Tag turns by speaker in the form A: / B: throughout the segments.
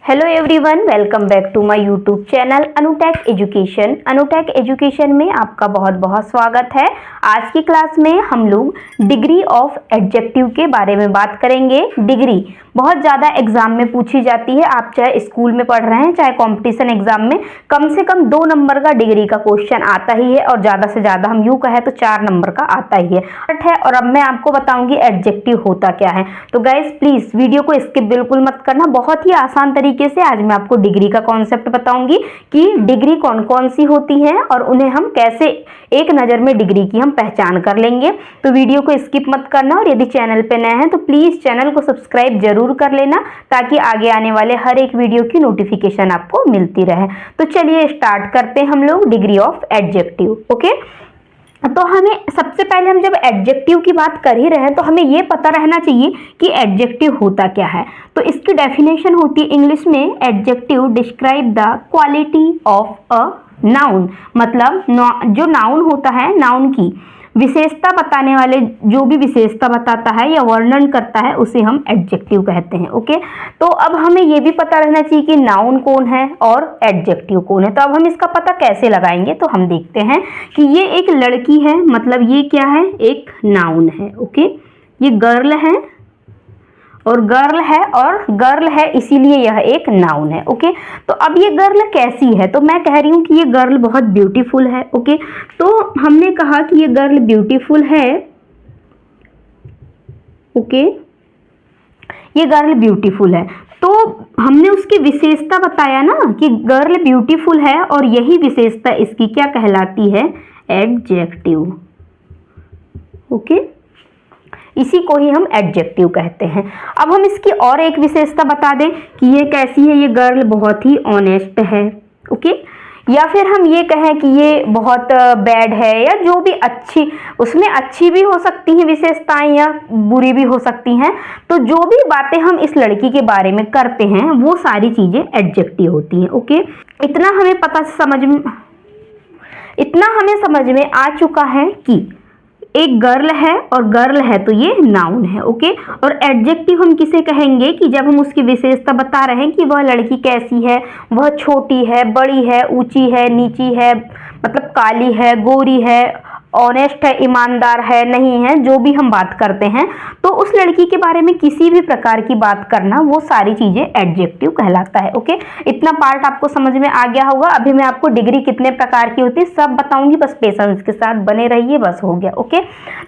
A: Hello everyone, welcome back to my YouTube channel Anutech Education. Anutech Education में आपका बहुत बहुत स्वागत है। आज की क्लास में हम लोग डिग्री ऑफ एडजेक्टिव के बारे में बात करेंगे। डिग्री बहुत ज़्यादा एग्जाम में पूछी जाती है। आप चाहे स्कूल में पढ़ रहे हैं चाहे कंपटीशन एग्जाम में कम से कम 2 नंबर का डिग्री का क्वेश्चन आता ही है और ज़्यादा से ज़्यादा हम यूँ कहें तो 4 नंबर का आता ही है। और अब मैं आपको बताऊंगी एडजेक्टिव होता क्या है। तो गाइज प्लीज़ वीडियो को स्किप बिल्कुल मत करना। बहुत ही आसान तरीके से आज मैं आपको डिग्री का कॉन्सेप्ट बताऊंगी कि डिग्री कौन कौन सी होती हैं और उन्हें हम कैसे एक नज़र में डिग्री की हम पहचान कर लेंगे। तो वीडियो को स्किप मत करना और यदि चैनल पे नए हैं तो प्लीज़ चैनल को सब्सक्राइब जरूर कर लेना ताकि आगे आने वाले हर एक वीडियो की नोटिफिकेशन आपको मिलती रहे। तो चलिए स्टार्ट करते हैं हम लोग डिग्री ऑफ एडजेक्टिव। ओके, तो हमें सबसे पहले हम जब एडजेक्टिव की बात कर ही रहे हैं तो हमें ये पता रहना चाहिए कि एडजेक्टिव होता क्या है। तो इसकी डेफिनेशन होती है इंग्लिश में adjective describe the quality of a noun. मतलब जो नाउन होता है, नाउन की विशेषता बताने वाले, जो भी विशेषता बताता है या वर्णन करता है उसे हम एडजेक्टिव कहते हैं। ओके, तो अब हमें ये भी पता रहना चाहिए कि नाउन कौन है और एडजेक्टिव कौन है। तो अब हम इसका पता कैसे लगाएंगे, तो हम देखते हैं कि ये एक लड़की है, मतलब ये क्या है, एक नाउन है। ओके, ये गर्ल है और गर्ल है इसीलिए यह एक नाउन है। ओके, तो अब ये गर्ल कैसी है, तो मैं कह रही हूँ कि ये गर्ल बहुत ब्यूटीफुल है। ओके, तो हमने कहा कि ये गर्ल ब्यूटीफुल है। ओके, ये गर्ल ब्यूटीफुल है तो हमने उसकी विशेषता बताया ना कि गर्ल ब्यूटीफुल है और यही विशेषता इसकी क्या कहलाती है, एडजेक्टिव। ओके, इसी को ही हम एडजेक्टिव कहते हैं। अब हम इसकी और एक विशेषता बता दें कि ये कैसी है, ये गर्ल बहुत ही ऑनेस्ट है। ओके, या फिर हम ये कहें कि ये बहुत बैड है, या जो भी अच्छी, उसमें अच्छी भी हो सकती हैं विशेषताएं या बुरी भी हो सकती हैं। तो जो भी बातें हम इस लड़की के बारे में करते हैं वो सारी चीजें एडजेक्टिव होती हैं। ओके, इतना हमें समझ में आ चुका है कि एक गर्ल है और गर्ल है तो ये नाउन है। ओके, और एडजेक्टिव हम किसे कहेंगे कि जब हम उसकी विशेषता बता रहे हैं कि वह लड़की कैसी है, वह छोटी है, बड़ी है, ऊंची है, नीची है, मतलब काली है, गोरी है, ऑनेस्ट है, ईमानदार है, नहीं है, जो भी हम बात करते हैं तो उस लड़की के बारे में किसी भी प्रकार की बात करना वो सारी चीजें एडजेक्टिव कहलाता है। ओके, इतना पार्ट आपको समझ में आ गया होगा। अभी मैं आपको डिग्री कितने प्रकार की होती है सब बताऊंगी, बस पेशेंस के साथ बने रहिए, बस हो गया। ओके,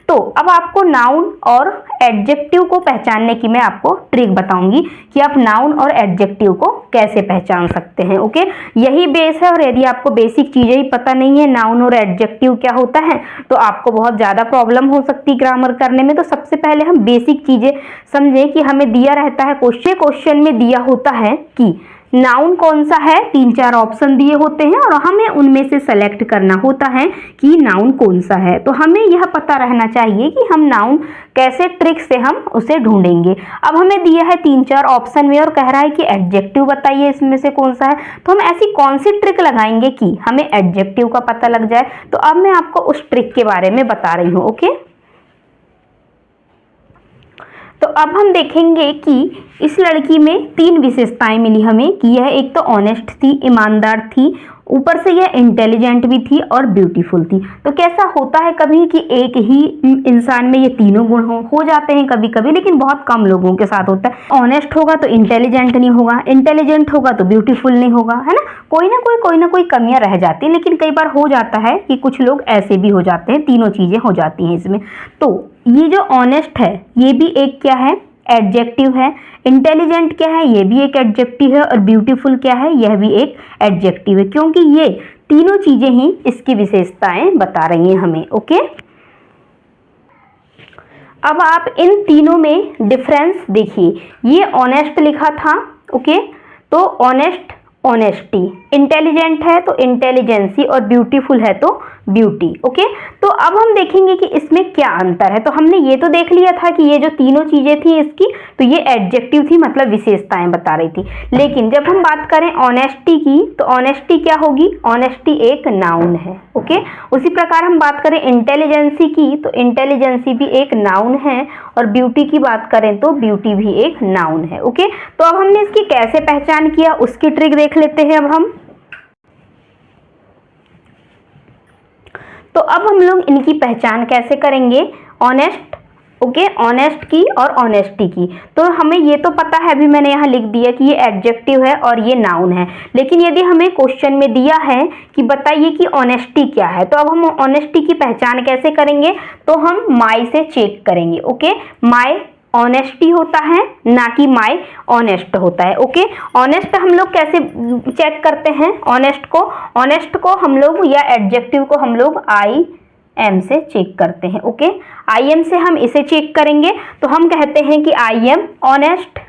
A: तो अब आपको नाउन और एडजेक्टिव को पहचानने की मैं आपको ट्रिक बताऊंगी कि आप नाउन और एडजेक्टिव को कैसे पहचान सकते हैं। ओके, यही बेस है और यदि आपको बेसिक चीजें ही पता नहीं है नाउन और एडजेक्टिव क्या होता है तो आपको बहुत ज्यादा प्रॉब्लम हो सकती है ग्रामर करने में। तो सबसे पहले हम बेसिक चीजें समझें कि हमें दिया रहता है क्वेश्चन में दिया होता है कि नाउन कौन सा है, 3-4 ऑप्शन दिए होते हैं और हमें उनमें से सेलेक्ट करना होता है कि नाउन कौन सा है। तो हमें यह पता रहना चाहिए कि हम नाउन कैसे ट्रिक से हम उसे ढूंढेंगे। अब हमें दिया है 3-4 ऑप्शन में और कह रहा है कि एडजेक्टिव बताइए इसमें से कौन सा है, तो हम ऐसी कौन सी ट्रिक लगाएंगे कि हमें एडजेक्टिव का पता लग जाए। तो अब मैं आपको उस ट्रिक के बारे में बता रही हूँ। ओके, तो अब हम देखेंगे कि इस लड़की में 3 विशेषताएं मिली हमें कि यह एक तो ऑनेस्ट थी, ईमानदार थी, ऊपर से यह इंटेलिजेंट भी थी और ब्यूटीफुल थी। तो कैसा होता है कभी कि एक ही इंसान में ये तीनों गुण हो जाते हैं कभी कभी, लेकिन बहुत कम लोगों के साथ होता है। ऑनेस्ट होगा तो इंटेलिजेंट नहीं होगा, इंटेलिजेंट होगा तो ब्यूटीफुल नहीं होगा, है ना, कोई ना कोई कमियां रह जाती हैं। लेकिन कई बार हो जाता है कि कुछ लोग ऐसे भी हो जाते हैं, तीनों चीजें हो जाती हैं इसमें। तो ये जो ऑनेस्ट है ये भी एक क्या है, एडजेक्टिव है। इंटेलिजेंट क्या है, ये भी एक एडजेक्टिव है। और ब्यूटीफुल क्या है, यह भी एक एडजेक्टिव है, क्योंकि ये तीनों चीजें ही इसकी विशेषताएं बता रही हैं हमें। ओके, अब आप इन तीनों में डिफरेंस देखिए। ये ऑनेस्ट लिखा था, ओके, तो ऑनेस्ट, ऑनेस्टी, इंटेलिजेंट है तो इंटेलिजेंसी और ब्यूटीफुल है तो ब्यूटी। ओके, तो अब हम देखेंगे कि इसमें क्या अंतर है। तो हमने ये तो देख लिया था कि ये जो तीनों चीजें थी इसकी, तो ये एडजेक्टिव थी, मतलब विशेषताएं बता रही थी। लेकिन जब हम बात करें ऑनेस्टी की, तो ऑनेस्टी क्या होगी? ऑनेस्टी एक नाउन है। ओके, उसी प्रकार हम बात करें इंटेलिजेंसी की, तो इंटेलिजेंसी भी एक नाउन है, और ब्यूटी की बात करें तो ब्यूटी भी एक नाउन है। ओके, तो अब हमने इसकी कैसे पहचान किया उसकी ट्रिक देख लेते हैं अब हम। तो अब हम लोग इनकी पहचान कैसे करेंगे? ऑनेस्ट, ओके, ऑनेस्ट की और ऑनेस्टी की। तो हमें ये तो पता है, अभी मैंने यहाँ लिख दिया कि ये एडजेक्टिव है और ये नाउन है। लेकिन यदि हमें क्वेश्चन में दिया है कि बताइए कि ऑनेस्टी क्या है, तो अब हम ऑनेस्टी की पहचान कैसे करेंगे? तो हम माई से चेक करेंगे। ओके, माई ऑनेस्टी होता है, ना कि माई ऑनेस्ट होता है। ओके, ऑनेस्ट हम लोग कैसे चेक करते हैं? ऑनेस्ट को हम लोग, या एडजेक्टिव को हम लोग आई एम से चेक करते हैं। ओके, आई एम से हम इसे चेक करेंगे, तो हम कहते हैं कि आई एम ऑनेस्ट,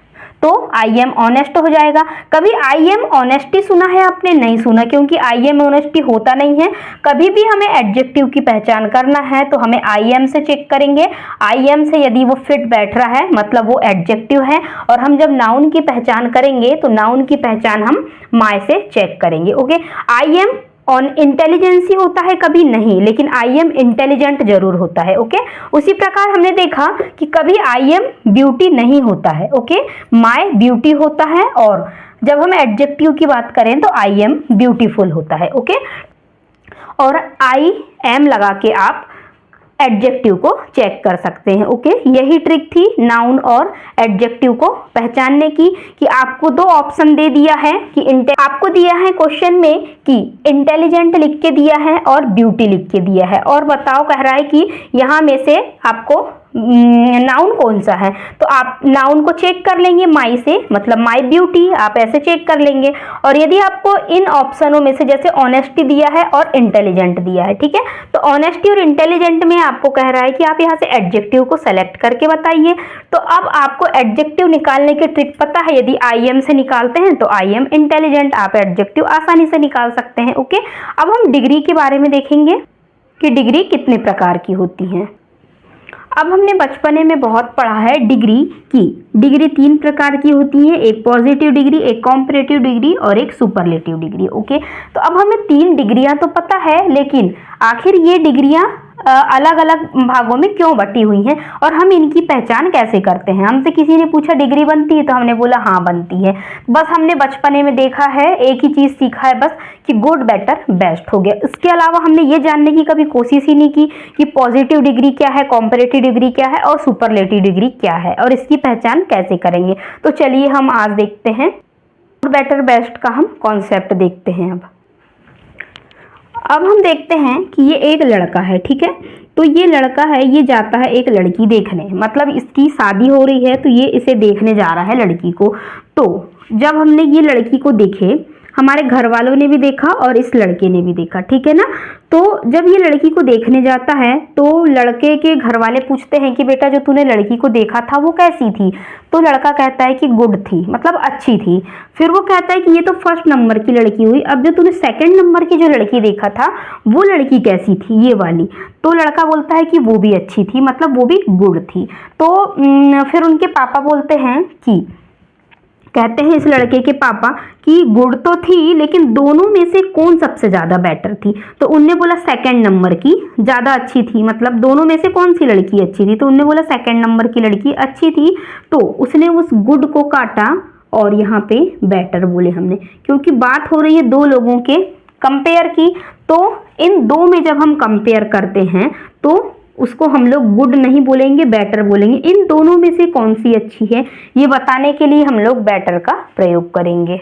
A: तो आई एम ऑनेस्ट हो जाएगा। कभी आई एम ऑनेस्टी सुना है आपने? नहीं सुना, क्योंकि आई एम ऑनेस्टी होता नहीं है। कभी भी हमें एडजेक्टिव की पहचान करना है तो हमें आई एम से चेक करेंगे। आई एम से यदि वो फिट बैठ रहा है मतलब वो एडजेक्टिव है, और हम जब नाउन की पहचान करेंगे तो नाउन की पहचान हम माय से चेक करेंगे। Okay, I am on intelligence होता है कभी नहीं, लेकिन आई एम इंटेलिजेंट जरूर होता है। ओके, उसी प्रकार हमने देखा कि कभी आई एम ब्यूटी नहीं होता है। ओके, माय ब्यूटी होता है, और जब हम एडजेक्टिव की बात करें तो आई एम ब्यूटीफुल होता है। ओके, और आई एम लगा के आप एडजेक्टिव को चेक कर सकते हैं। ओके, यही ट्रिक थी नाउन और एडजेक्टिव को पहचानने की, कि आपको दो ऑप्शन दे दिया है कि आपको दिया है क्वेश्चन में कि इंटेलिजेंट लिख के दिया है और ब्यूटी लिख के दिया है, और बताओ कह रहा है कि यहाँ में से आपको नाउन कौन सा है। तो आप नाउन को चेक कर लेंगे माई से, मतलब माई ब्यूटी आप ऐसे चेक कर लेंगे। और यदि आपको इन ऑप्शनों में से जैसे ऑनेस्टी दिया है और इंटेलिजेंट दिया है, ठीक है, तो ऑनेस्टी और इंटेलिजेंट में आपको कह रहा है कि आप यहाँ से एडजेक्टिव को सेलेक्ट करके बताइए। तो अब आपको एडजेक्टिव निकालने की ट्रिक पता है, यदि आई एम से निकालते हैं तो आई एम इंटेलिजेंट, आप एडजेक्टिव आसानी से निकाल सकते हैं। ओके, अब हम डिग्री के बारे में देखेंगे कि डिग्री कितने प्रकार की होती हैं। अब हमने बचपने में बहुत पढ़ा है डिग्री की। डिग्री तीन प्रकार की होती है, एक पॉजिटिव डिग्री, एक कॉम्परेटिव डिग्री और एक सुपरलेटिव डिग्री। ओके, तो अब हमें तीन डिग्रियां तो पता है, लेकिन आखिर ये डिग्रियां अलग अलग भागों में क्यों बटी हुई हैं और हम इनकी पहचान कैसे करते हैं। हमसे किसी ने पूछा डिग्री बनती है, तो हमने बोला हाँ बनती है। बस हमने बचपने में देखा है, एक ही चीज़ सीखा है बस कि गुड बेटर बेस्ट हो गया। इसके अलावा हमने ये जानने की कभी कोशिश ही नहीं की कि पॉजिटिव डिग्री क्या है, कॉम्परेटिव डिग्री क्या है और सुपरलेटिव डिग्री क्या है, और इसकी पहचान कैसे करेंगे। तो चलिए हम आज देखते हैं गुड बेटर बेस्ट का हम कॉन्सेप्ट देखते हैं। अब हम देखते हैं कि ये एक लड़का है, ठीक है, तो ये लड़का है, ये जाता है एक लड़की देखने, मतलब इसकी शादी हो रही है तो ये इसे देखने जा रहा है लड़की को। तो जब हमने ये लड़की को देखे, हमारे घर वालों ने भी देखा और इस लड़के ने भी देखा, ठीक है ना। तो जब ये लड़की को देखने जाता है तो लड़के के घर वाले पूछते हैं कि बेटा जो तूने लड़की को देखा था वो कैसी थी। तो लड़का कहता है कि गुड थी, मतलब अच्छी थी। फिर वो कहता है कि ये तो फर्स्ट नंबर की लड़की हुई, अब जो तूने सेकंड नंबर की जो लड़की देखा था वो लड़की कैसी थी, ये वाली। तो लड़का बोलता है कि वो भी अच्छी थी, मतलब वो भी गुड थी। तो फिर उनके पापा बोलते हैं कि, कहते हैं इस लड़के के पापा कि गुड तो थी, लेकिन दोनों में से कौन सबसे ज़्यादा बेटर थी। तो उनने बोला सेकंड नंबर की ज़्यादा अच्छी थी, मतलब दोनों में से कौन सी लड़की अच्छी थी। तो उनने बोला सेकंड नंबर की लड़की अच्छी थी। तो उसने उस गुड को काटा और यहाँ पे बेटर बोले हमने, क्योंकि बात हो रही है दो लोगों के कंपेयर की। तो इन दो में जब हम कंपेयर करते हैं तो उसको हम लोग गुड नहीं बोलेंगे, बेटर बोलेंगे। इन दोनों में से कौन सी अच्छी है ये बताने के लिए हम लोग बेटर का प्रयोग करेंगे।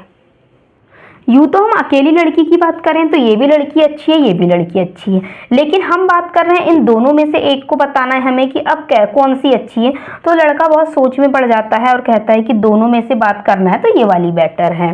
A: यूँ तो हम अकेली लड़की की बात करें तो ये भी लड़की अच्छी है, ये भी लड़की अच्छी है, लेकिन हम बात कर रहे हैं इन दोनों में से एक को बताना है हमें कि अब कौन सी अच्छी है। तो लड़का बहुत सोच में पड़ जाता है और कहता है कि दोनों में से बात करना है तो ये वाली बेटर है।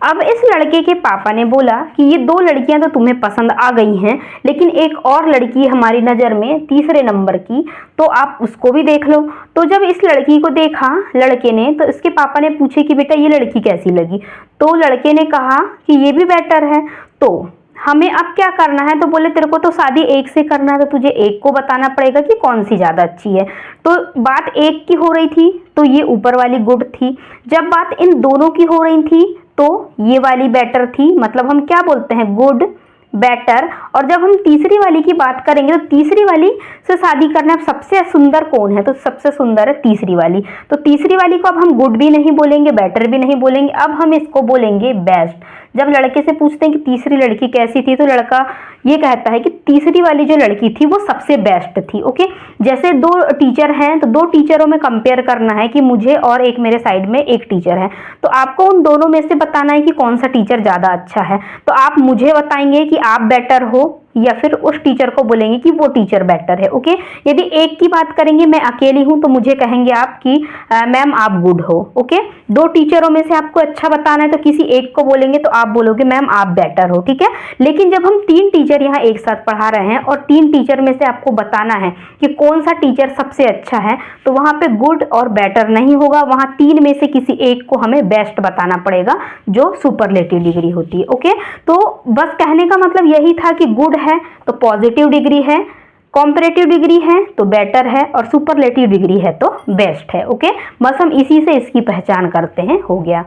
A: अब इस लड़के के पापा ने बोला कि ये 2 लड़कियां तो तुम्हें पसंद आ गई हैं, लेकिन एक और लड़की हमारी नज़र में तीसरे नंबर की, तो आप उसको भी देख लो। तो जब इस लड़की को देखा लड़के ने, तो इसके पापा ने पूछे कि बेटा ये लड़की कैसी लगी। तो लड़के ने कहा कि ये भी बेटर है, तो हमें अब क्या करना है। तो बोले तेरे को तो शादी एक से करना है, तो तुझे एक को बताना पड़ेगा कि कौन सी ज़्यादा अच्छी है। तो बात एक की हो रही थी तो ये ऊपर वाली गुड थी, जब बात इन दोनों की हो रही थी तो ये वाली बेटर थी, मतलब हम क्या बोलते हैं, गुड बेटर। और जब हम तीसरी वाली की बात करेंगे तो तीसरी वाली से शादी करना, सबसे सुंदर कौन है, तो सबसे सुंदर है तीसरी वाली। तो तीसरी वाली को अब हम गुड भी नहीं बोलेंगे, बेटर भी नहीं बोलेंगे, अब हम इसको बोलेंगे बेस्ट। जब लड़के से पूछते हैं कि तीसरी लड़की कैसी थी, तो लड़का ये कहता है कि तीसरी वाली जो लड़की थी वो सबसे बेस्ट थी। ओके, जैसे 2 टीचर हैं तो 2 टीचरों में कंपेयर करना है कि मुझे और एक मेरे साइड में एक टीचर है, तो आपको उन दोनों में से बताना है कि कौन सा टीचर ज़्यादा अच्छा है। तो आप मुझे बताएंगे कि आप बेटर हो, या फिर उस टीचर को बोलेंगे कि वो टीचर बेटर है। ओके, यदि एक की बात करेंगे, मैं अकेली हूं, तो मुझे कहेंगे आप कि मैम आप गुड हो। ओके, 2 टीचरों में से आपको अच्छा बताना है तो किसी एक को बोलेंगे तो आप बोलोगे मैम आप बेटर हो। ठीक है, लेकिन जब हम 3 टीचर यहाँ एक साथ पढ़ा रहे हैं और 3 टीचर में से आपको बताना है कि कौन सा टीचर सबसे अच्छा है, तो वहां पे गुड और बेटर नहीं होगा, वहां 3 में से किसी एक को हमें बेस्ट बताना पड़ेगा, जो सुपरलेटिव डिग्री होती है। ओके, तो बस कहने का मतलब यही था कि गुड है तो पॉजिटिव डिग्री है, कॉम्परेटिव डिग्री है तो बेटर है, और सुपरलेटिव डिग्री है तो बेस्ट है। ओके, बस हम इसी से इसकी पहचान करते हैं, हो गया।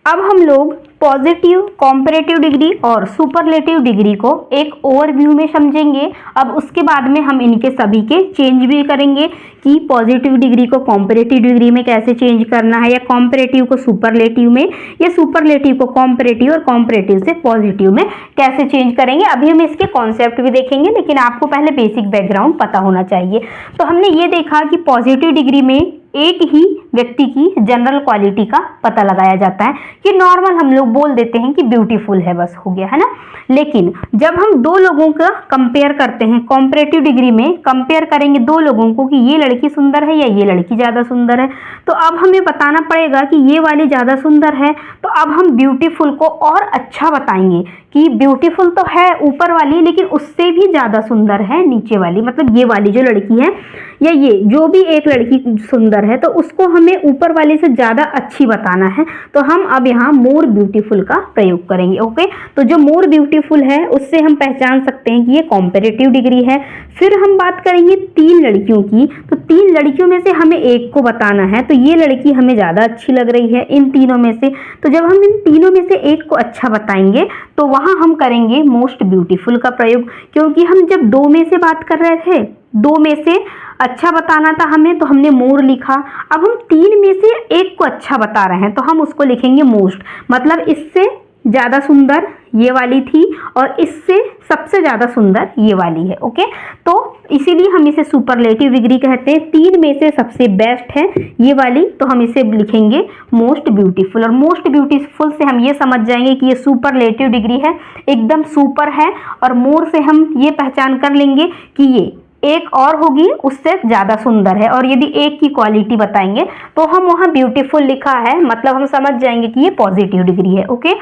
A: अब हम लोग पॉजिटिव, कॉम्परेटिव डिग्री और सुपरलेटिव डिग्री को एक ओवरव्यू में समझेंगे। अब उसके बाद में हम इनके सभी के चेंज भी करेंगे कि पॉजिटिव डिग्री को कॉम्परेटिव डिग्री में कैसे चेंज करना है, या कॉम्परेटिव को सुपरलेटिव में, या सुपरलेटिव को कॉम्परेटिव और कॉम्परेटिव से पॉजिटिव में कैसे चेंज करेंगे। अभी हम इसके कॉन्सेप्ट भी देखेंगे, लेकिन आपको पहले बेसिक बैकग्राउंड पता होना चाहिए। तो हमने ये देखा कि पॉजिटिव डिग्री में एक ही व्यक्ति की जनरल क्वालिटी का पता लगाया जाता है, कि नॉर्मल हम लोग बोल देते हैं कि ब्यूटीफुल है, बस हो गया, है ना। लेकिन जब हम 2 लोगों का कंपेयर करते हैं, कॉम्परेटिव डिग्री में कंपेयर करेंगे 2 लोगों को कि ये लड़की सुंदर है या ये लड़की ज़्यादा सुंदर है, तो अब हमें बताना पड़ेगा कि ये वाली ज़्यादा सुंदर है, तो अब हम ब्यूटीफुल को और अच्छा बताएंगे कि ब्यूटीफुल तो है ऊपर वाली, लेकिन उससे भी ज़्यादा सुंदर है नीचे वाली, मतलब ये वाली जो लड़की है, या ये जो भी एक लड़की सुंदर है, तो उसको हमें ऊपर वाले से ज़्यादा अच्छी बताना है। तो हम अब यहाँ मोर ब्यूटीफुल का प्रयोग करेंगे। ओके, तो जो मोर ब्यूटीफुल है उससे हम पहचान सकते हैं कि ये कॉम्परेटिव डिग्री है। फिर हम बात करेंगे 3 लड़कियों की, तो 3 लड़कियों में से हमें एक को बताना है, तो ये लड़की हमें ज़्यादा अच्छी लग रही है इन तीनों में से। तो जब हम इन तीनों में से एक को अच्छा बताएंगे तो वहाँ हम करेंगे मोस्ट ब्यूटीफुल का प्रयोग, क्योंकि हम जब 2 में से बात कर रहे थे, 2 में से अच्छा बताना था हमें, तो हमने मोर लिखा। अब हम 3 में से एक को अच्छा बता रहे हैं तो हम उसको लिखेंगे मोस्ट, मतलब इससे ज़्यादा सुंदर ये वाली थी और इससे सबसे ज़्यादा सुंदर ये वाली है। ओके, तो इसीलिए हम इसे सुपरलेटिव डिग्री कहते हैं। 3 में से सबसे बेस्ट है ये वाली, तो हम इसे लिखेंगे मोस्ट ब्यूटीफुल। और मोस्ट ब्यूटीफुल से हम ये समझ जाएंगे कि ये सुपरलेटिव डिग्री है, एकदम सुपर है। और मोर से हम ये पहचान कर लेंगे कि ये एक और होगी उससे ज़्यादा सुंदर है, और यदि एक की क्वालिटी बताएंगे तो हम वहाँ ब्यूटीफुल लिखा है, मतलब हम समझ जाएंगे कि ये पॉजिटिव डिग्री है। ओके,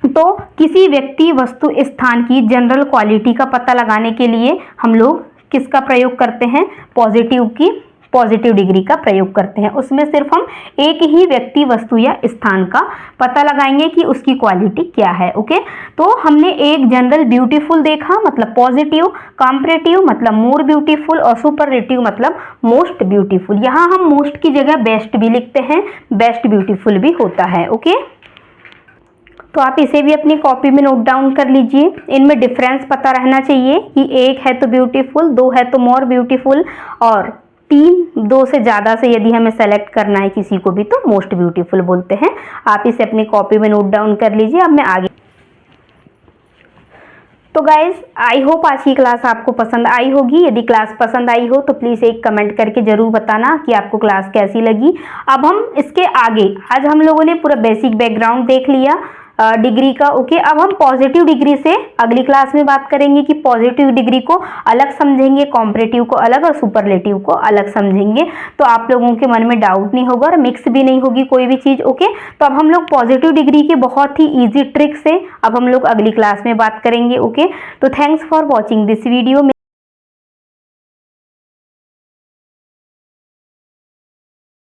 A: तो किसी व्यक्ति, वस्तु, स्थान की जनरल क्वालिटी का पता लगाने के लिए हम लोग किसका प्रयोग करते हैं, पॉजिटिव डिग्री का प्रयोग करते हैं। उसमें सिर्फ हम एक ही व्यक्ति, वस्तु या स्थान का पता लगाएंगे कि उसकी क्वालिटी क्या है। ओके, तो हमने एक जनरल ब्यूटीफुल देखा, मतलब पॉजिटिव, कॉम्परेटिव मतलब मोर ब्यूटीफुल, और सुपरलेटिव मतलब मोस्ट ब्यूटीफुल। यहाँ हम मोस्ट की जगह बेस्ट भी लिखते हैं, बेस्ट ब्यूटीफुल भी होता है। ओके, तो आप इसे भी अपनी कॉपी में नोट डाउन कर लीजिए। इनमें डिफरेंस पता रहना चाहिए कि 1 है तो ब्यूटीफुल, 2 है तो मोर ब्यूटीफुल, और 3, 2 से ज़्यादा से यदि हमें सेलेक्ट करना है किसी को भी तो मोस्ट ब्यूटीफुल बोलते हैं। आप इसे अपनी कॉपी में नोट डाउन कर लीजिए। अब मैं आगे, तो गाइज आई होप आज की क्लास आपको पसंद आई होगी। यदि क्लास पसंद आई हो तो प्लीज़ एक कमेंट करके ज़रूर बताना कि आपको क्लास कैसी लगी। अब हम इसके आगे, आज हम लोगों ने पूरा बेसिक बैकग्राउंड देख लिया, डिग्री का। ओके, अब हम पॉजिटिव डिग्री से अगली क्लास में बात करेंगे कि पॉजिटिव डिग्री को अलग समझेंगे, कॉम्परेटिव को अलग और सुपरलेटिव को अलग समझेंगे। तो आप लोगों के मन में डाउट नहीं होगा और मिक्स भी नहीं होगी कोई भी चीज। ओके, तो अब हम लोग पॉजिटिव डिग्री के बहुत ही इजी ट्रिक से अब हम लोग अगली क्लास में बात करेंगे। ओके, तो thanks for watching this video.